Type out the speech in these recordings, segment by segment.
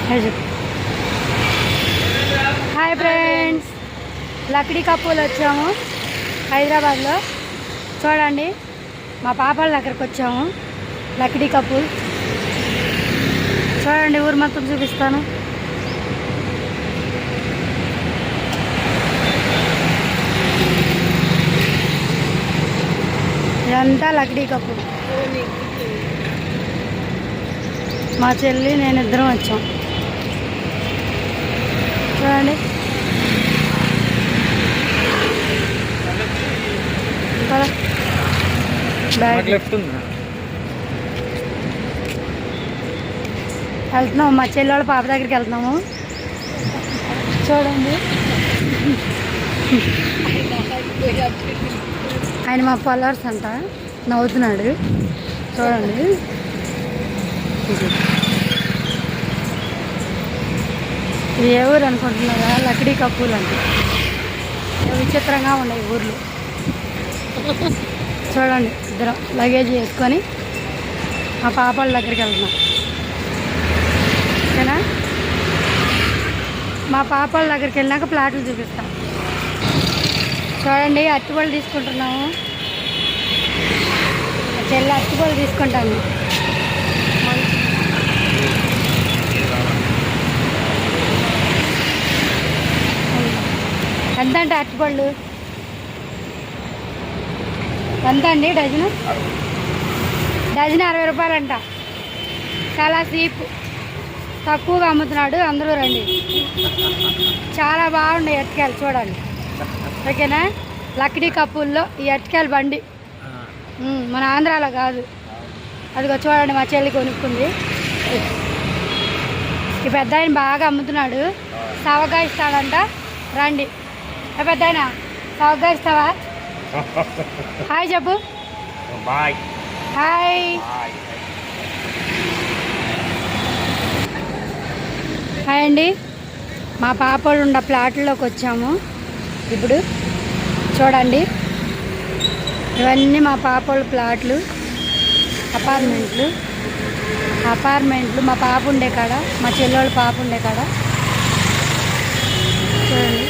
Hi friends, Lakdi కప్పులు వచ్చాము హైదరాబాద్లో. చూడండి, మా పాపాల దగ్గరకు వచ్చాము. లక్డీ కప్పులు చూడండి, ఊరు మొత్తం చూపిస్తాను. ఇదంతా లక్డీ కప్పు. మా చెల్లి నేను ఇద్దరం వచ్చాం. చూడండి, వెళ్తున్నాము. మా చెల్లి వాళ్ళ పాప దగ్గరికి వెళ్తున్నాము. చూడండి, ఆయన మా ఫాలోవర్స్ అంట, నవ్వుతున్నాడు. చూడండి, ఇది ఏ ఊరు అనుకుంటున్నారా? లక్డీ కప్పులు అంటే విచిత్రంగా ఉన్నాయి ఊర్లు. చూడండి, ఇద్దరం లగేజ్ వేసుకొని మా పాపాల దగ్గరికి వెళ్తున్నాం. ఓకేనా? మా పాపాల దగ్గరికి వెళ్ళినాక ప్లాట్లు చూపిస్తాం. చూడండి, అరటిపళ్ళు తీసుకుంటున్నాము. చెల్లి అరటిపళ్ళు తీసుకుంటాను. ఎంత అంటే అరటిపళ్ళు ఎంత అండి? డజను 60 రూపాయలంట. చాలా చీప్, తక్కువగా అమ్ముతున్నాడు. అందరూ రండి, చాలా బాగున్నాయి అరటికాయలు. చూడండి, ఓకేనా? లక్డీ కప్పుల్లో ఈ అరటికాయల బండి మన ఆంధ్రాలో కాదు. అదిగో చూడండి, మా చెల్లి కొనుక్కుంది. ఈ పెద్ద ఆయన బాగా అమ్ముతున్నాడు. సవగా ఇస్తాడంట. రండి. పెద్ద ఆయన సవగా ఇస్తావా? హాయ్ చెప్పు. హాయ్. హాయ్ అండి. మా పాపలు ఉన్న ప్లాట్లోకి వచ్చాము ఇప్పుడు. చూడండి, ఇవన్నీ మా పాపల ప్లాట్లు, అపార్ట్మెంట్లు. మా పాప ఉండే కాడ, మా చెల్లెళ్ళ పాప ఉండే కాడ. చూడండి,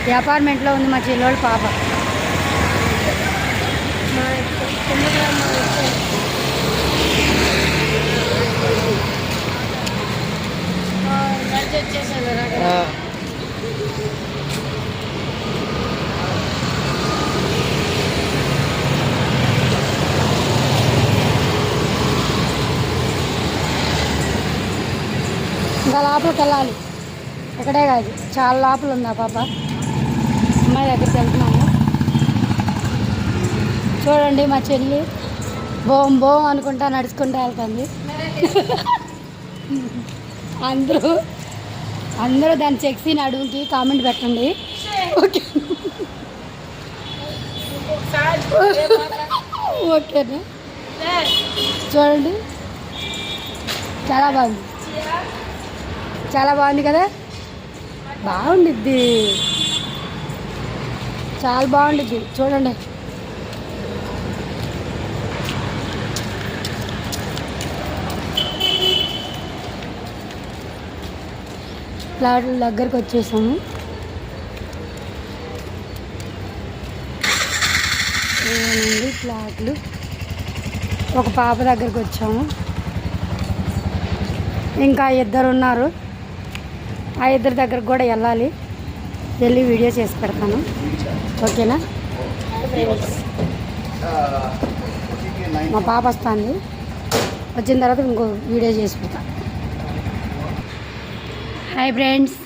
ఈ అపార్ట్మెంట్లో ఉంది మా చెల్లెళ్ళ పాప. ఇంకా లోపలికి వెళ్ళాలి. ఇక్కడే కాదు, చాలా లోపల ఉంది ఆ పాప. అమ్మాయి దగ్గరికి వెళ్తున్నాము. చూడండి, మా చెల్లి బోం బోం అనుకుంటా నడుచుకుంటూ వెళ్తుంది. అందరూ దాన్ని చెక్సి అడుగుకి కామెంట్ పెట్టండి. ఓకే, ఓకేనా? చూడండి, చాలా బాగుంది. చాలా బాగుంది కదా? బాగుండిద్ది, చాలా బాగుండిద్ది. చూడండి, ప్లాట్ల దగ్గరకు వచ్చేసాము. ఏమండి ప్లాట్లు. ఒక పాప దగ్గరకు వచ్చాము. ఇంకా 2 ఉన్నారు. ఆ 2 దగ్గరకు కూడా వెళ్ళాలి. వెళ్ళి వీడియో చేసి పెడతాను. ఓకేనా? మా పాప వస్తుంది. వచ్చిన తర్వాత ఇంకో వీడియో చేసి పెడతాను. హాయ్ ఫ్రెండ్స్,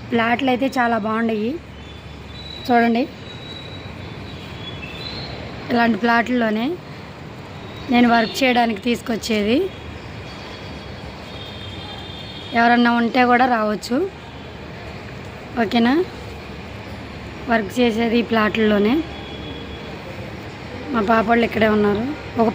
ప్లాట్లు అయితే చాలా బాగున్నాయి. చూడండి, ఇలాంటి ప్లాట్లలోనే నేను వర్క్ చేయడానికి తీసుకొచ్చేది. ఎవరన్నా ఉంటే కూడా రావచ్చు. ఓకేనా? వర్క్ చేసేది ఈ ప్లాట్లలోనే. మా పాప వాళ్ళు ఇక్కడే ఉన్నారు. ఒక